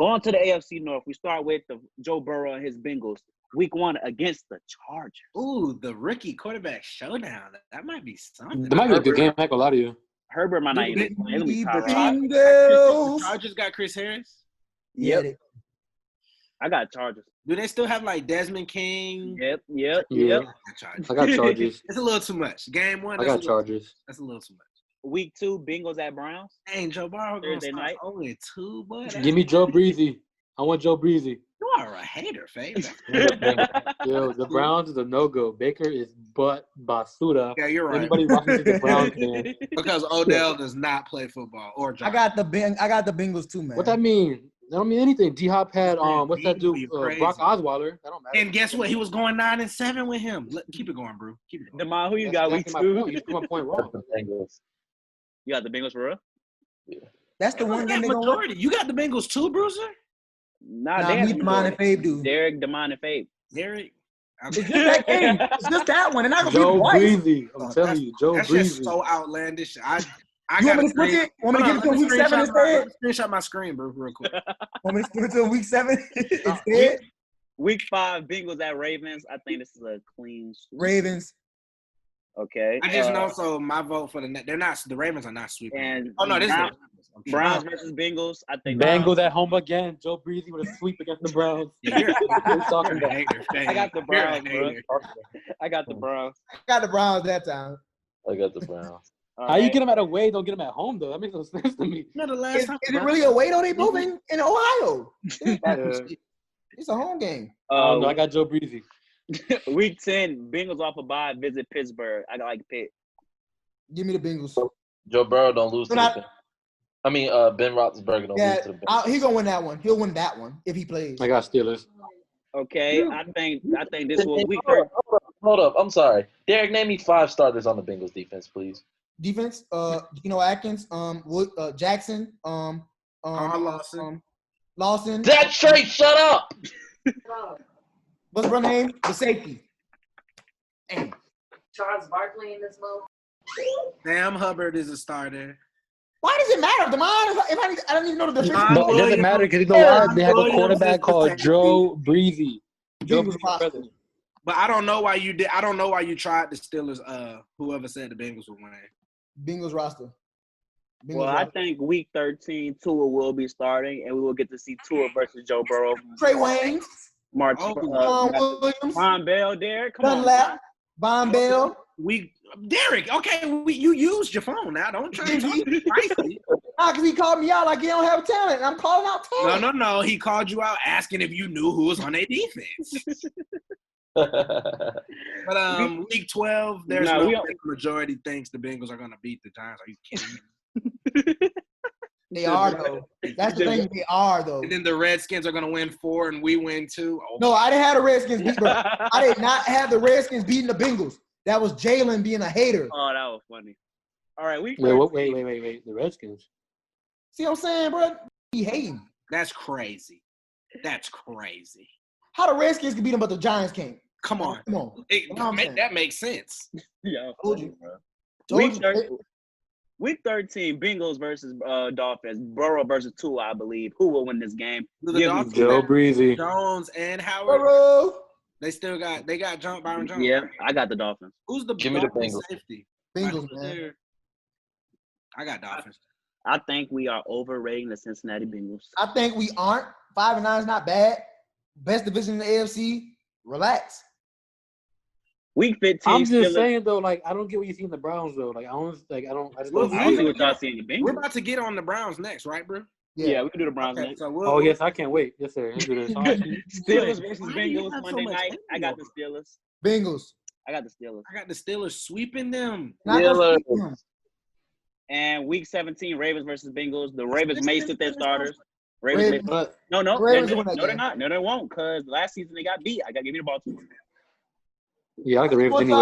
Going to the AFC North, we start with the Joe Burrow and his Bengals. Week 1 against the Chargers. Ooh, the rookie quarterback showdown. That might be something. That might be a good game. I ain't gonna lie to you. Herbert might not even play. It'll be Tyrod. The Chargers got Chris Harris? Yep. I got Chargers. Do they still have like Desmond King? Yep. Yeah. I got Chargers. It's a little too much. Game 1. I got Chargers. That's a little too much. Week 2, Bengals at Browns. Dang, Joe Burrow Thursday night. only 2, boy. Give me Joe Breezy. I want Joe Breezy. You are a hater, Faye. Yo, the Browns is a no-go. Baker is but basura. Yeah, you're right. Anybody watching the Browns, man. Because Odell does not play football or drive. I got the Bengals too, man. What that mean? That don't mean anything. D-Hop had what's that dude? Brock Osweiler. That don't matter. And guess what? He was going 9-7 with him. Keep it going, bro. Keep it going. Demar, who you got week 2? You threw my point wrong. You got the Bengals for real? Yeah. That's the one game they majority. You got the Bengals too, Bruiser? Nah, me, Demond, and Fabe do. Derek, Demond, and Fabe. Derek. It's just that game. It's just that one. And I Joe Breezy. I'm telling you, Joe Breezy. That's just so outlandish. I you want me to switch it? Want me to give it to week 7 instead? Screenshot my screen, bro, real quick. Want me to give it to week 7 instead? Week 5, Bengals at Ravens. I think this is a clean sweep. Ravens. Okay. I just know, so my vote for the Ravens are not sweeping. And this is Browns versus Bengals. I think Bengals at home again. Joe Breezy with a sweep against the Browns. Talking about. I got the Browns, bro. I got the Browns. I got the Browns that time. I got the Browns. How you get them at away? Don't get them at home though. That makes no sense to me. No, the last time. Is it really away though? They moving in Ohio. It's a home game. No, I got Joe Breezy. Week 10, Bengals off a bye, visit Pittsburgh. I like Pitt. Give me the Bengals. Joe Burrow don't lose to the I mean, Ben Roethlisberger don't lose to the Bengals. He's gonna win that one. He'll win that one if he plays. I got Steelers. Okay, I think this will week. Hold up. I'm sorry. Derek, name me 5 starters on the Bengals defense, please. Defense, Atkins, Jackson, Lawson. That's straight. Shut up. What's her name? The safety. Damn. Charles Barkley in this mode. Sam Hubbard is a starter. Why does it matter? If I don't even know the difference. No, it doesn't matter because you know why? They have a quarterback called Joe Breezy. But I don't know why you did. I don't know why you tried the Steelers. Whoever said the Bengals would win. Bengals roster. I think week 13, Tua will be starting, and we will get to see Tua versus Joe Burrow. Trey Waynes. March. Williams. Von Bell, Derek. Come Dunlap. Von Bell. Derek, okay, you used your phone now. Don't try to talk spicy. Because he called me out like he don't have talent, and I'm calling out talent. No. He called you out asking if you knew who was on their defense. But week 12, there's the majority thinks the Bengals are going to beat the Giants. Are you kidding me? They are, though. That's the thing. They are, though. And then the Redskins are going to win 4 and we win 2. Oh. No, I didn't have the Redskins beat, bro. I did not have the Redskins beating the Bengals. That was Jalen being a hater. Oh, that was funny. All right, wait. The Redskins. See what I'm saying, bro? He hating. That's crazy. How the Redskins can beat them, but the Giants can't? Come on. That makes sense. Yeah. Told you. Week 13, Bengals versus Dolphins. Burrow versus Tua, I believe. Who will win this game? Joe Breezy. Jones and Howard. Burrow. They got Byron Jones. Yeah, I got the Dolphins. Who's the Give me the Bengals. Safety? Bengals, man. I got Dolphins. I think we are overrating the Cincinnati Bengals. I think we aren't. 5-9 is not bad. Best division in the AFC. Relax. Week 15. I'm just saying though, like I don't get what you see in the Browns though. Like I just don't see what y'all see in the Bengals. We're about to get on the Browns next, right, bro? Yeah, we can do the Browns next. So yes, I can't wait. Yes, sir. Let's do this. Steelers versus Bengals Monday night. I got the Steelers. Bengals. I got the Steelers. I got the Steelers sweeping them. And week 17, Ravens versus Bengals. The Ravens may sit their starters. No, they're not. No, they won't, because last season they got beat. I got to give you the Baltimore. Yeah, I like the Ravens anyway. I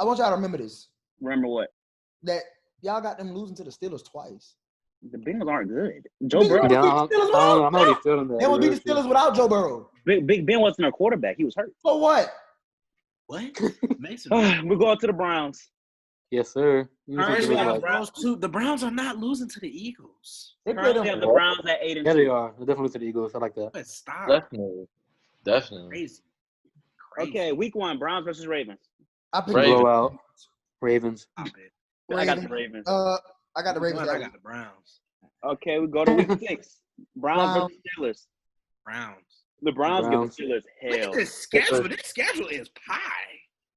want y'all to remember this. Remember what? That y'all got them losing to the Steelers twice. The Bengals aren't good. Joe Burrow. I'm already feeling that. They would beat the Steelers without Joe Burrow. Big Ben wasn't their quarterback. He was hurt. For what? What? We're going to the Browns. Yes, sir. The Browns are not losing to the Eagles. They play them. The Browns at 8-2. Yeah, they are. They're definitely to the Eagles. I like that. But stop. Definitely. Crazy. Okay, week 1, Browns versus Ravens. I pick blowout. Ravens. I got the Ravens. I got the Ravens. I got the Browns. Okay, we go to week 6. Browns versus Steelers. Browns. The Browns give the Steelers hell. Look at this schedule. This schedule is pie.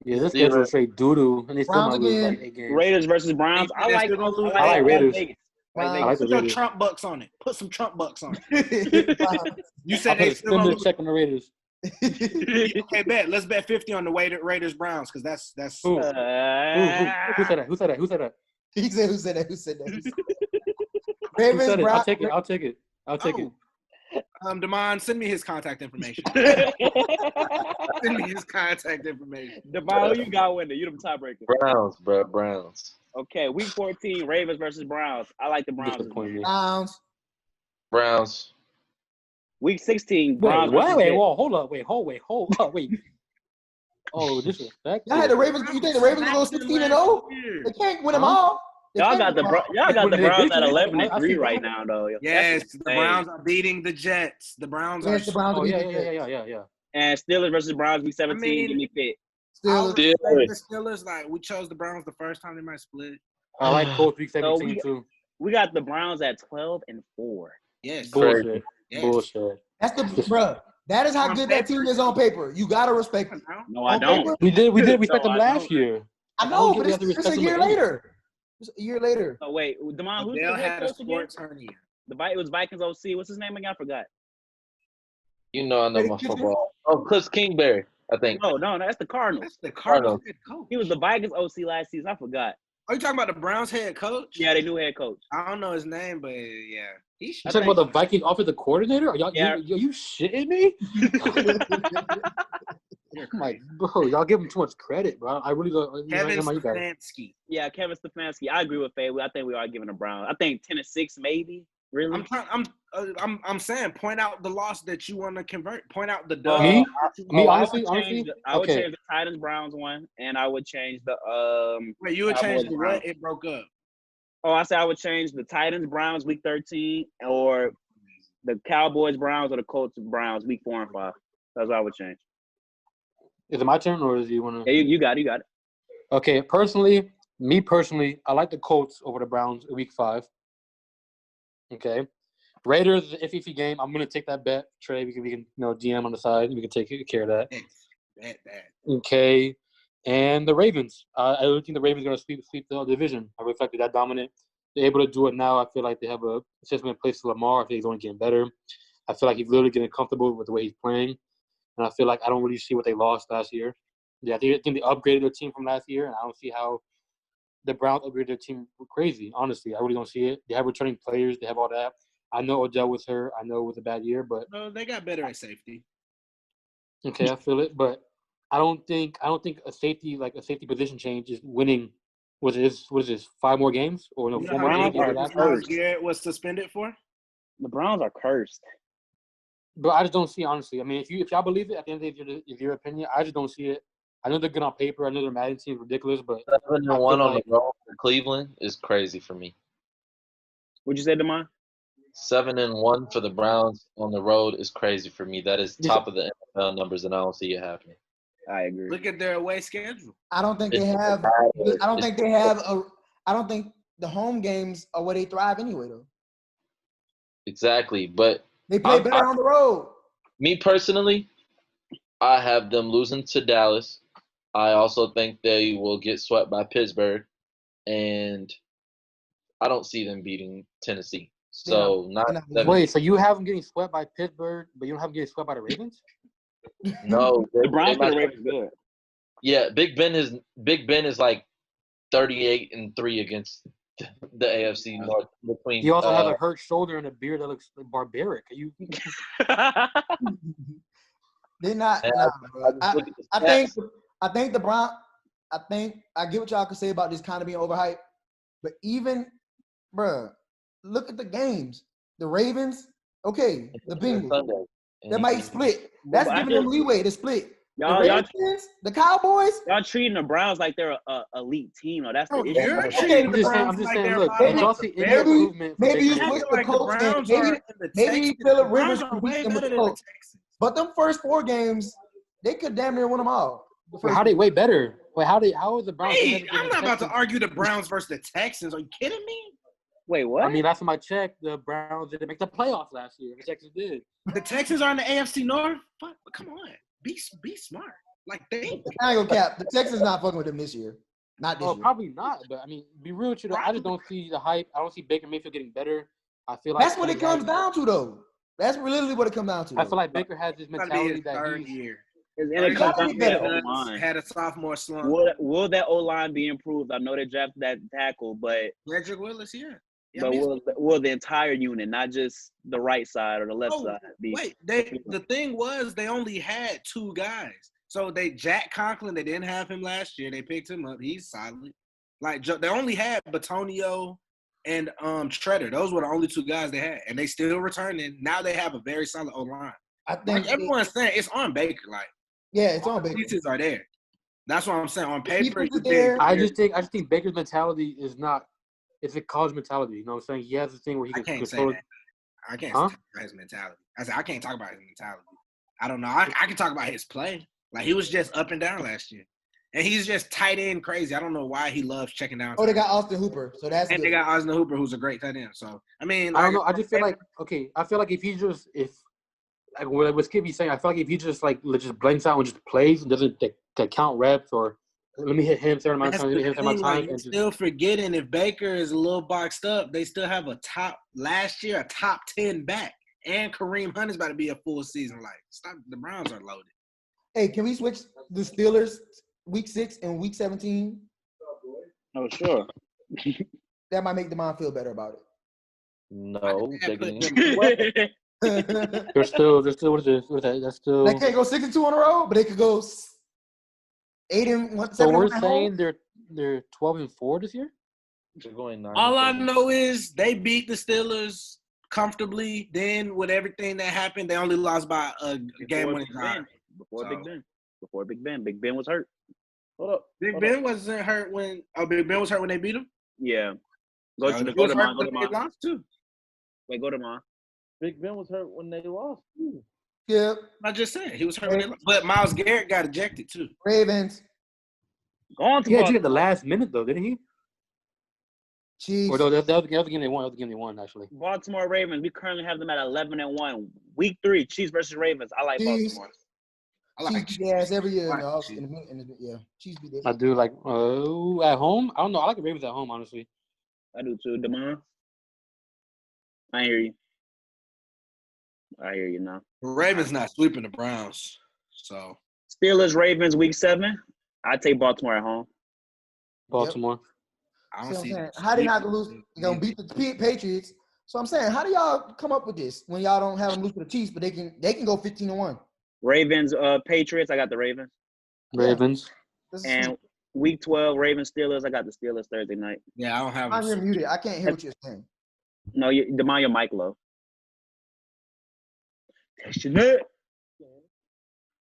Yeah, this schedule is straight doo-doo, and they still might lose like 8 games. Raiders versus Browns. I like Raiders. I like Put Trump bucks on it. Put some Trump bucks on it. You said they still gonna lose. Check on the Raiders. Okay, bet. Let's bet 50 on the Raiders Browns because that's. Who said that? Who said that? He said, "Who said that?" Ravens, Browns. I'll take it. Damon, send me his contact information. Send me his contact information. Damon, who you got winning? You the tiebreaker. Browns, bro. Browns. Okay, week 14, Ravens versus Browns. I like the Browns. Browns. Week 16, Browns. Hold up. Oh, disrespect. Y'all had the Ravens. You think the Ravens go 16-0? They can't win them all. Y'all got the Browns at 11-3 right now, though. Yes, the Browns are beating the Jets. The Browns are. The Browns yeah. And Steelers versus Browns week 17. Give me pick. The Steelers, like we chose the Browns the first time they might split. I like Colts week 17 too. We got the Browns at 12-4. Yes. Bullshit. Yes. Bullshit. That's bro. That is how good that team is on paper. You gotta respect it. No, I don't. Paper, we did respect them last year. I know, but it's a year later. It's a year later. Oh wait, Damon, who's the head coach again? It was Vikings OC. What's his name again? I forgot. You know I know my football. Oh, Cliff Kingsbury, I think. No, that's the Cardinals. That's the Cardinals head coach. He was the Vikings OC last season. I forgot. Are you talking about the Browns head coach? Yeah, they new head coach. I don't know his name, but yeah. You talking about the Vikings offensive coordinator? Are y'all you shitting me? Like, bro, y'all give him too much credit, bro. I really don't. Kevin Stefanski. Yeah, Kevin Stefanski. I agree with Faye. I think we are giving the Browns. I think 10-6 maybe. Really? I'm saying point out the loss that you want to convert. Point out the dub. Honestly, I would change the Titans Browns one, and I would change the Wait, you would change the what? It broke up. Oh, I said I would change the Titans Browns week 13, or the Cowboys Browns, or the Colts Browns week 4 and 5. That's what I would change. Is it my turn, or is you want to? Yeah, you got it. Okay, me personally, I like the Colts over the Browns in week 5. Okay, Raiders is an iffy game. I'm gonna take that bet, Trey. We can DM on the side. We can take care of that. Bet. Okay, and the Ravens. I don't think the Ravens are gonna sweep the division. I reflected that dominant. They're able to do it now. I feel like they have a system in place for Lamar. I think he's only getting better. I feel like he's literally getting comfortable with the way he's playing, and I feel like I don't really see what they lost last year. Yeah, I think they upgraded their team from last year, and I don't see how the Browns upgraded their team crazy. Honestly, I really don't see it. They have returning players. They have all that. I know Odell was hurt. I know it was a bad year, but they got better at safety. Okay, I feel it, but I don't think a safety position change is winning. What is this? 5 more games or no? 4 more games? Garrett was suspended for. The Browns are cursed. But I just don't see, honestly. I mean, if y'all believe it, at the end of the day, it's your opinion. I just don't see it. I know they're good on paper. I know their Madden team is ridiculous, but 7-1 on the road for Cleveland is crazy for me. What'd you say, Damon? 7-1 for the Browns on the road is crazy for me. That is top of the NFL numbers, and I don't see it happening. I agree. Look at their away schedule. I don't think they have. I don't think the home games are where they thrive anyway, though. Exactly, but they play better on the road. Me personally, I have them losing to Dallas. I also think they will get swept by Pittsburgh, and I don't see them beating Tennessee. So wait, so you have them getting swept by Pittsburgh, but you don't have them getting swept by the Ravens? No, the Browns and the Ravens good. Yeah, Big Ben is like 38-3 against the AFC North. Between he also has a hurt shoulder and a beard that looks barbaric. Are you? They're not. I think the Browns. I get what y'all can say about this kind of being overhyped, but even, bruh, look at the games. The Ravens, okay, the Bengals. They might split. That's giving them leeway to split. The Cowboys. Y'all treating the Browns like they're a elite team. That's the issue. You're treating the Browns like they're look, maybe you switch the coach and maybe Phillip Rivers can beat them with the coach. But them first 4 games, they could damn near win them all. How they way better? Wait, how is the Browns? Hey, I'm not about to argue the Browns versus the Texans. Are you kidding me? Wait, what? I mean, last time I checked, the Browns didn't make the playoffs last year. The Texans did. The Texans are in the AFC North. Fuck, come on, be smart. Like they. I ain't gonna cap. The Texans not fucking with them this year. Not this year. Probably not. But I mean, be real with you. I just don't see the hype. I don't see Baker Mayfield getting better. I feel like that's what it comes down to, though. That's literally what it comes down to. I feel like Baker has this mentality that he's. Had a sophomore slump. Will that O-line be improved? I know they drafted that tackle, but Cedric Willis, yeah. But will the entire unit, not just the right side or the left side, be? Wait, the thing was they only had 2 guys. So Jack Conklin, they didn't have him last year. They picked him up. He's solid. Like they only had Batonio and Treader. Those were the only 2 guys they had, and they still returning. Now they have a very solid O-line. I think everyone's saying it's on Baker. Like, yeah, it's on Baker. Pieces are there. That's what I'm saying. On paper, I just think Baker's mentality is not. It's a college mentality. You know what I'm saying? He has this thing where he can control. I can't talk about his mentality. I can't talk about his mentality. I don't know. I can talk about his play. Like, he was just up and down last year. And he's just tight end crazy. I don't know why he loves checking down. Oh, they got Austin Hooper. So that's and good. They got Austin Hooper, who's a great tight end. So, I mean. I don't know. I just feel like, I feel like like what Skippy's saying, I feel like if he just blanks out and just plays and doesn't count reps or let me hit him certain amount of times. You're still forgetting if Baker is a little boxed up, they still have a top 10 back. And Kareem Hunt is about to be a full season. Like, stop. The Browns are loaded. Hey, can we switch the Steelers week 6 and week 17? Oh, sure. That might make the mind feel better about it. No. They're still what is it? That's still. They can't go 6-2 in a row, but they could go 8-1. So we're saying they're 12-4 this year. They're going 9. All I know is they beat the Steelers comfortably. Then with everything that happened, they only lost by a game-winning drive. Before Big Ben. Big Ben was hurt. Hold up. Big Ben wasn't hurt when Big Ben was hurt when they beat him? Yeah. Go to mine. Wait, go to mine. Big Ben was hurt when they lost too. Yeah. I just said he was hurt when they lost. But Myles Garrett got ejected too. Ravens. He got at the last minute though, didn't he? Chiefs. Or no, the other game they won, actually. Baltimore Ravens. We currently have them at 11-1. Week 3, Chiefs versus Ravens. I like Chiefs. Baltimore. Chiefs beat their ass every year. Yeah, Chiefs beat their ass. I do like at home. I don't know. I like the Ravens at home, honestly. I do too. Demond. I hear you. I hear you now. Ravens not sweeping the Browns. So Steelers Ravens week 7. I take Baltimore at home. Baltimore. Yep. I don't see. How they not gonna lose? They're gonna beat the Patriots. So I'm saying, how do y'all come up with this when y'all don't have them lose to the Chiefs, but they can go 15-1? Ravens, Patriots. I got the Ravens. Ravens. And week 12, Ravens Steelers. I got the Steelers Thursday night. Yeah, I don't have. I'm here muted. I can't hear what you're saying. No, Demond, your mic low.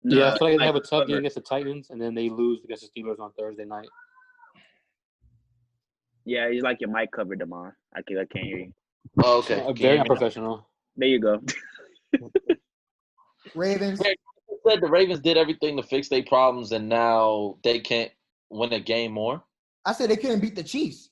Yeah, I feel like they have a tough game against the Titans, and then they lose against the Steelers on Thursday night. Yeah, he's like your mic covered, Demond. I can't hear you. Oh, okay. Very unprofessional. There you go. Ravens. You said the Ravens did everything to fix their problems, and now they can't win a game more? I said they couldn't beat the Chiefs.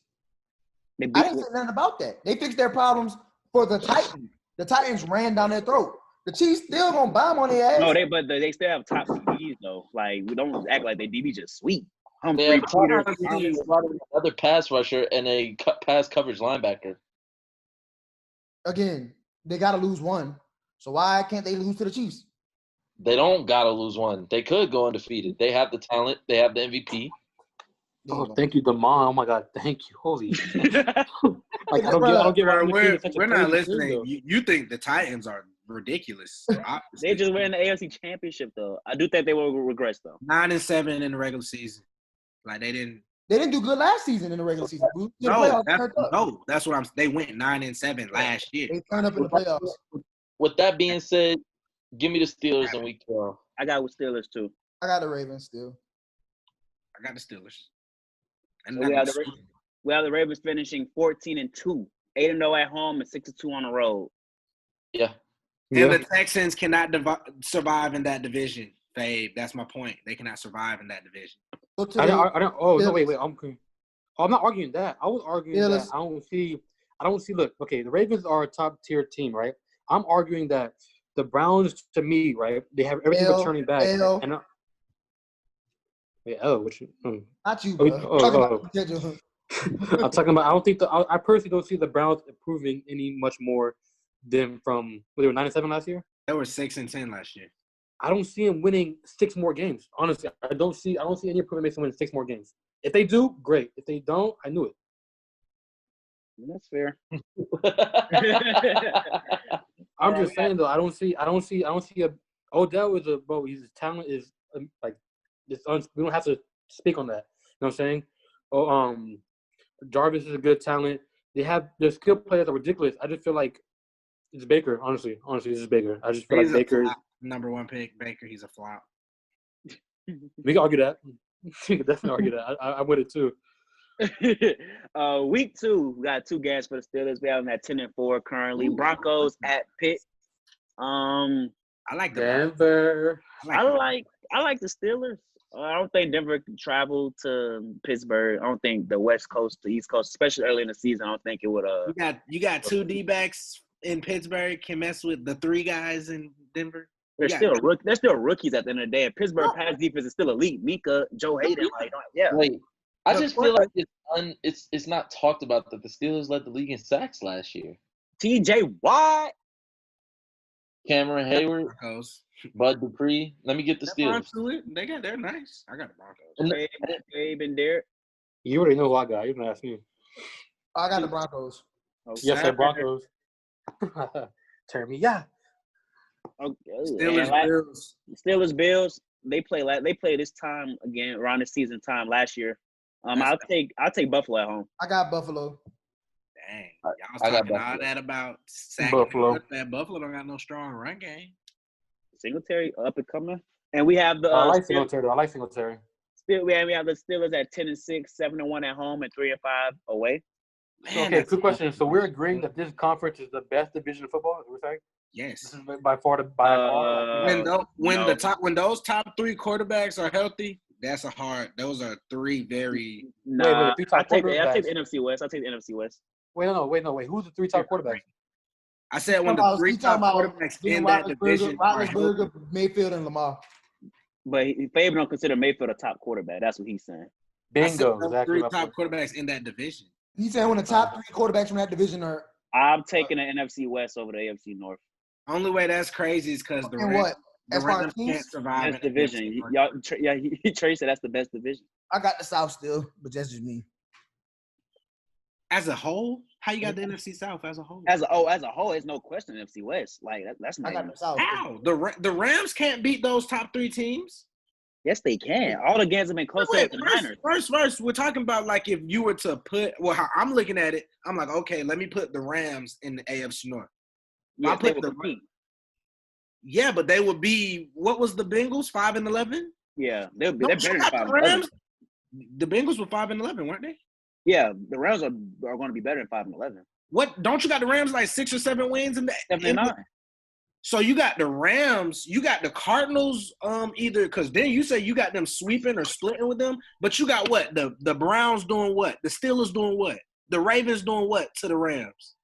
I didn't say nothing about that. They fixed their problems for the Titans. The Titans ran down their throat. The Chiefs still gonna bomb on their ass. No, they still have top DBs though. Like, we don't act like they DB just sweet. Humphrey, Peter, another pass rusher and a pass coverage linebacker. Again, they gotta lose one. So why can't they lose to the Chiefs? They don't gotta lose one. They could go undefeated. They have the talent. They have the MVP. Oh, thank you, Demond. Oh my God, thank you. Holy. Like, I don't get why we're not listening. You think the Titans are ridiculous? They just win the AFC Championship though. I do think they will regress though. 9-7 in the regular season. Like they didn't do good last season in the regular season. That's what I'm. They went 9-7 last year. They turned up in the playoffs. With that being said, give me the Steelers in week 12. I got with Steelers too. I got the Ravens still. I got the Steelers. And so we have the Ravens finishing 14-2, 8-0 at home and 6-2 on the road. Yeah. And the Texans cannot survive in that division, Fabe. That's my point. They cannot survive in that division. I don't. Oh no, wait. I'm not arguing that. I was arguing that I don't see. Look, okay, the Ravens are a top tier team, right? I'm arguing that the Browns, to me, right, they have everything but turning back. And not you, bro. I'm talking about. I don't think I personally don't see the Browns improving any much more than from they were 9-7 last year. They were 6-10 last year. I don't see them winning 6 more games. Honestly, I don't see any improvement makes them win 6 more games. If they do, great. If they don't, I knew it. That's fair. I'm just saying though. I don't see a Odell is a bro. His talent is like this. We don't have to speak on that. You know what I'm saying? Jarvis is a good talent. They have their skill players are ridiculous. I just feel like it's Baker. Honestly, this is Baker. I just feel like Baker is number 1 pick. Baker, he's a flop. We can argue that. We can definitely argue that. I with it too. Week 2, we got 2 games for the Steelers. We have them at 10-4 currently. Broncos at Pitt. I like Denver. I like the Steelers. I don't think Denver can travel to Pittsburgh. I don't think the West Coast to East Coast, especially early in the season, I don't think it would. You got 2 D-backs in Pittsburgh can mess with the 3 guys in Denver. They're still rookies at the end of the day. Pittsburgh pass defense is still elite. Mika, Joe Hayden, Wait, I just feel like it's not talked about that the Steelers led the league in sacks last year. T.J. Watt, Cameron Hayward, Bud Dupree. Let me get the Steelers. They're nice. I got the Broncos. Babe and Derek. You already know who I got. You're gonna ask me. I got the Broncos. Okay. Yes, the Broncos. Turn me, yeah. Okay. Steelers Bills. They play this time again around the season time last year. I'll take Buffalo at home. I got Buffalo. Dang, y'all was talking all that about Buffalo. Buffalo don't got no strong run game. Singletary up and coming, and we have the. I like Singletary. Still, we have the Steelers at 10-6, 7-1 at home, and 3-5 away. Man, okay, good question. So we're agreeing that this conference is the best division of football. Is what we're saying? Yes. This is by far. When those top 3 quarterbacks are healthy, that's a hard. Those are 3 very. Nah, I take the NFC West. I take the NFC West. Wait. Who's the 3 top quarterbacks? I said when the 3 top quarterbacks in that division are healthy. Mayfield and Lamar. But Fabian don't consider Mayfield a top quarterback. That's what he's saying. Bingo. The 3 top quarterbacks in that division. He's saying when the top 3 quarterbacks from that division are. I'm taking the NFC West over the AFC North. Only way that's crazy is because the Rams can't survive best division. Trey said that's the best division. I got the South still, but that's just me. As a whole, how you got the NFC South as a whole? As a whole, it's no question NFC West. Like that's not. I got the South. How the Rams can't beat those top 3 teams? Yes, they can. All the games have been close to the Niners. First, we're talking about like if you were to put how I'm looking at it, I'm like, okay, let me put the Rams in the AFC North. Yeah, but they would be. What was the Bengals 5-11? Yeah, they're better than 5-11. The Bengals were 5-11, weren't they? Yeah, the Rams are going to be better than 5-11. What? Don't you got the Rams like 6 or 7 wins in the 7-9? So you got the Rams, you got the Cardinals, either because then you say you got them sweeping or splitting with them, but you got what? The Browns doing what? The Steelers doing what? The Ravens doing what to the Rams?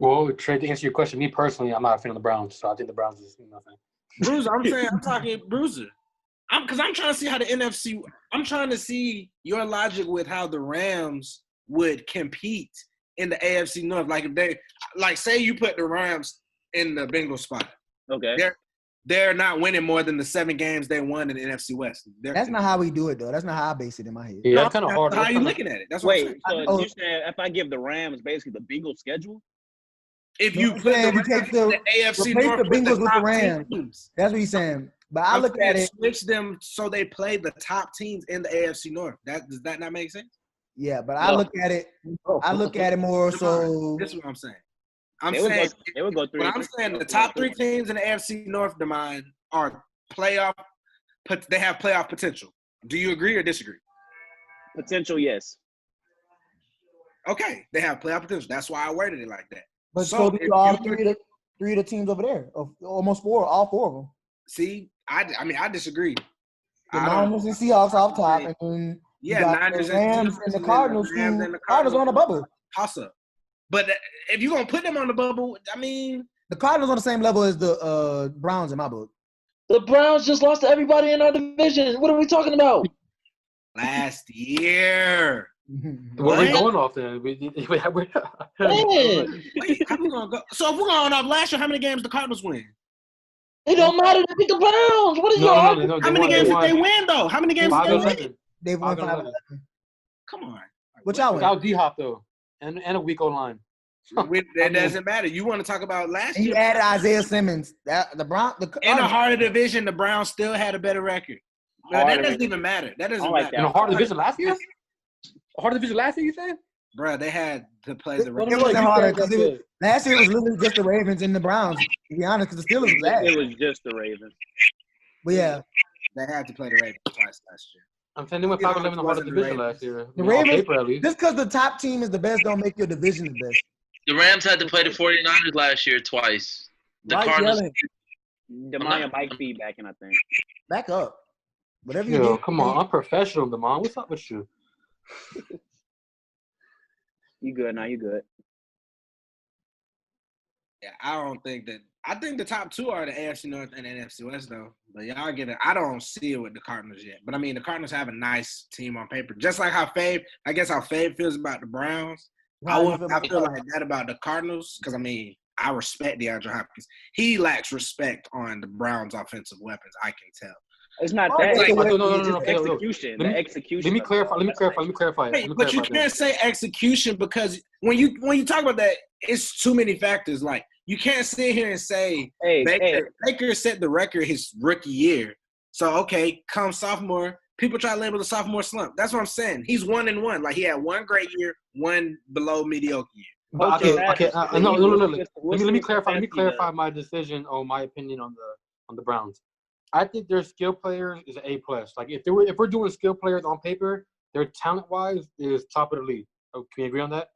Well, Trey, to answer your question, me personally, I'm not a fan of the Browns, so I think the Browns is nothing. Bruiser, I'm talking Bruiser. Because I'm trying to see how the NFC – I'm trying to see your logic with how the Rams would compete in the AFC North. Like if they – like say you put the Rams in the Bengals spot. Okay. They're not winning more than the 7 games they won in the NFC West. That's not how we do it, though. That's not how I base it in my head. Yeah, that's kind of hard. How are you looking at it? That's what I'm saying. So you said if I give the Rams basically the Bengals schedule? If you put the AFC North the Bengals with the Rams. Teams. That's what he's saying. But I look at it. Switch them so they play the top teams in the AFC North. Does that not make sense? Yeah, but I look at it. I look at it more so. This is what I'm saying. They would go 3. I'm saying the top 3 teams in the AFC North, Demine, are playoff they have playoff potential. Do you agree or disagree? Potential, yes. Okay, they have playoff potential. That's why I worded it like that. But so do all three of the teams over there, almost all four of them. See, I disagree. The Niners and Seahawks off top, and then you got Niners the Rams and the Cardinals. Cardinals on the bubble. Toss up. But if you're gonna put them on the bubble, I mean, the Cardinals on the same level as the Browns in my book. The Browns just lost to everybody in our division. What are we talking about? Last year. What are we going off then? Wait, how we gonna go? So if we're going off last year, how many games the Cardinals win? It don't matter. They beat the Browns. What are you arguing? How many games did they win though? How many games did they win? They've won 5-11. Come on. What y'all win? Without D-Hop though, and a weak O-line. It doesn't matter. You want to talk about last year? He added Isaiah Simmons. The Browns in a harder division, the Browns still had a better record. No, that doesn't even matter. That doesn't matter. In a harder division last year? A harder division last year, you saying? Bro, they had to play the Ravens. It wasn't harder because last year it was literally just the Ravens and the Browns. To be honest, because the Steelers was bad. It was just the Ravens. But yeah, they had to play the Ravens twice last year. I'm saying they went 5-11 in the harder division last year. The Ravens, just because the top team is the best, don't make your division the best. The Rams had to play the 49ers last year twice. The Cardinals. Demaya might be back in, I think. Back up. Whatever you do. Come on, unprofessional, Demond. What's up with you? You good now? You good? Yeah, I don't think that. I think the top two are the AFC North and the NFC West, though. But y'all get it. I don't see it with the Cardinals yet. But I mean, the Cardinals have a nice team on paper, just like how Fave feels about the Browns. I feel like that about the Cardinals because I mean, I respect DeAndre Hopkins. He lacks respect on the Browns' offensive weapons. I can tell. It's not that. No. Execution. The execution. Let me clarify. Hey, but you can't say execution because when you talk about that, it's too many factors. Like you can't sit here and say Baker set the record his rookie year. So okay, come sophomore, people try to label the sophomore slump. That's what I'm saying. He's 1-1. Like he had one great year, one below mediocre year. Okay. No. Let me clarify my decision or my opinion on the Browns. I think their skill players is an A+. Like if we're doing skill players on paper, their talent-wise is top of the league. Oh, can you agree on that?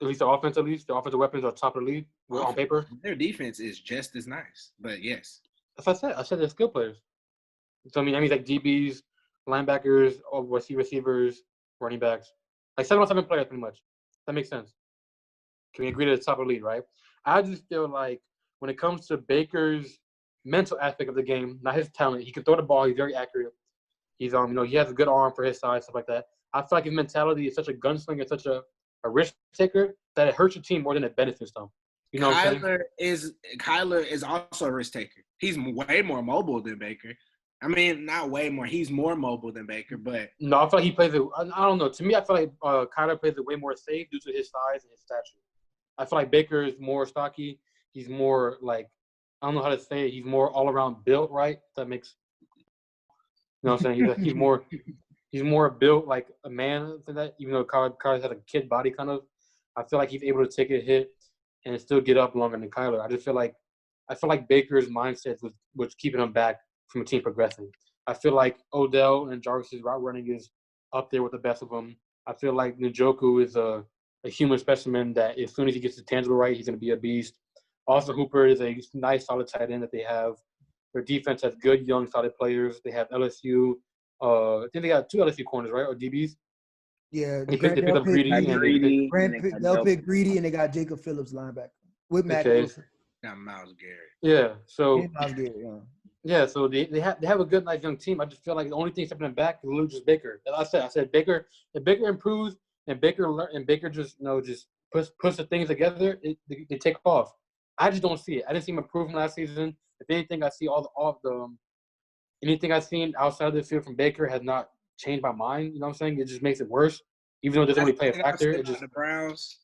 At least the offensive weapons are top of the league on paper. Their defense is just as nice, but yes. That's what I said. I said they're skill players. So I mean like DBs, linebackers, receivers, running backs, like 7-on-7 players pretty much. That makes sense. Can we agree to the top of the league, right? I just feel like when it comes to Baker's mental aspect of the game, not his talent. He can throw the ball. He's very accurate. He's he has a good arm for his size, stuff like that. I feel like his mentality is such a gunslinger, such a risk taker that it hurts your team more than it benefits them. You know what I'm saying? Kyler is also a risk taker. He's way more mobile than Baker. I mean, not way more. He's more mobile than Baker, but no, I feel like he plays it. I don't know. To me, I feel like Kyler plays it way more safe due to his size and his stature. I feel like Baker is more stocky. He's more like. I don't know how to say it. He's more all around built, right? That makes you know what I'm saying. He's more built like a man than that. Even though Kyler has a kid body, kind of. I feel like he's able to take a hit and still get up longer than Kyler. I feel like Baker's mindset was keeping him back from a team progressing. I feel like Odell and Jarvis's route running is up there with the best of them. I feel like Njoku is a human specimen that as soon as he gets the tangible right, he's going to be a beast. Also, Hooper is a nice, solid tight end that they have. Their defense has good, young, solid players. They have LSU. I think they got 2 LSU corners, right, or DBs? Yeah. They picked up Greedy. They'll pick Greedy, and they got Jacob Phillips linebacker with Matt Wilson. Got Myles Garrett. Yeah. So. Myles Garrett, yeah. Yeah, so they have a good, nice young team. I just feel like the only thing stepping them back is Lucas Baker. As I said Baker. If Baker improves and Baker just just puts the things together, they take off. I just don't see it. I didn't see him improving last season. If anything, I see anything I've seen outside of the field from Baker has not changed my mind. You know what I'm saying? It just makes it worse, even though it doesn't really play a factor. It just the Browns.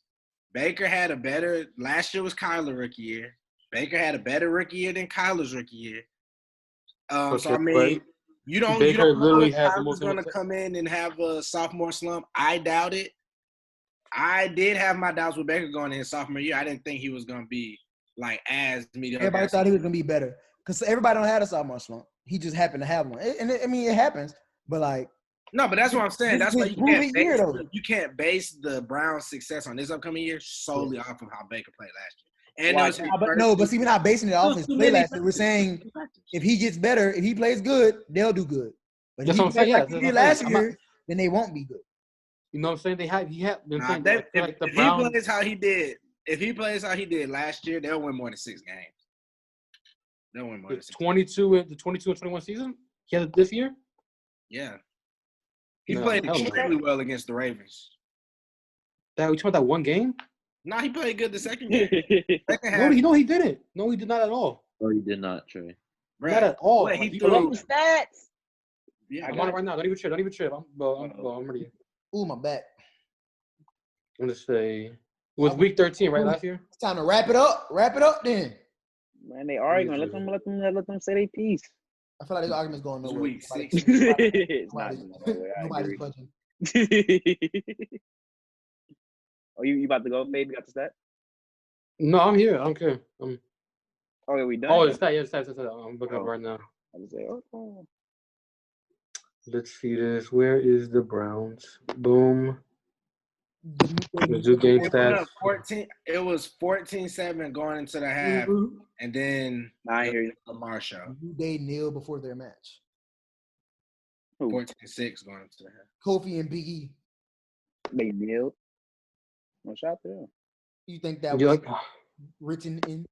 Baker had a better last year was Kyler rookie year. Baker had a better rookie year than Kyler's rookie year. So I mean, you don't know if Kyler's going to come in and have a sophomore slump. I doubt it. I did have my doubts with Baker going in his sophomore year. I didn't think he was going to be like as mediocre. Everybody thought he was going to be better. because everybody don't have a sophomore slump. He just happened to have one, I mean, it happens. But like, no, but that's what I'm saying. That's why you can't base the Browns' success on this upcoming year solely off of how Baker played last year. And but see, we're not basing it off his play last year. We're saying if he gets better, if he plays good, they'll do good. But if he plays like he did last year, then they won't be good. You know what I'm saying? If he plays how he did last year, they'll win more than 6 games. They'll win more than 6. 22 and 21 season. He had it this year. Yeah, he played extremely well against the Ravens. We talking about that one game? No, he played good the second game. No, he didn't. No, he did not at all. No, he did not, Trey. Not at all. He threw stats. Yeah, I'm on it right now. Don't even trip. I'm ready. Ooh, my back. I'm gonna say it was week 13, right? Last year. It's time to wrap it up. Wrap it up, then. Man, they arguing. Let them say their piece. I feel like this argument's going nowhere. Week 6. Nobody's budging. Oh, you about to go, Fabe? You got the stat? No, I'm here. I don't care. Oh, are we done? Oh, it's that. Yeah, it's that. I'm looking up right now. I was like, oh. Let's see this. Where is the Browns? Boom. Let's do game stats. It was 14-7 going into the half, and then I hear you. Lamar show. They kneel before their match. 14-6 going into the half. Kofi and Big E. They kneeled. No shot to them. You think that was written in?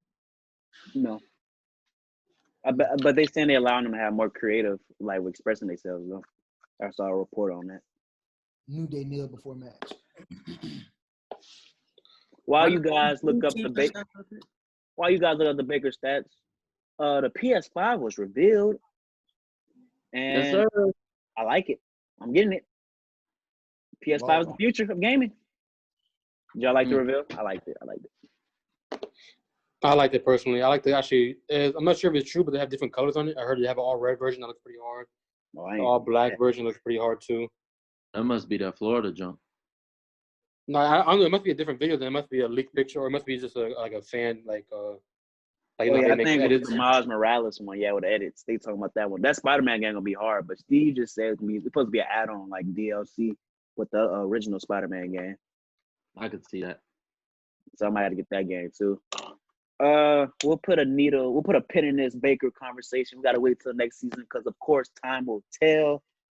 No. But they saying they allowing them to have more creative, like expressing themselves though. I saw a report on that. New Day kneel before match. While you guys look up the Baker stats, the PS5 was revealed, and yes, sir. I like it. I'm getting it. PS5 is the future of gaming. Did y'all like the reveal? I liked it. I liked it personally. I liked it actually. I'm not sure if it's true, but they have different colors on it. I heard they have an all red version that looks pretty hard. The all black version looks pretty hard too. That must be that Florida jump. No, I don't know. It must be a different video. Then it must be a leaked picture, or it must be just a fan I think it's the Miles Morales one, with edits. They talking about that one. That Spider-Man game gonna be hard, but Steve just said it's supposed to be an add-on like DLC with the original Spider-Man game. I could see that. So I might have to get that game too. We'll put a pin in this Baker conversation. We gotta wait till next season because of course time will tell.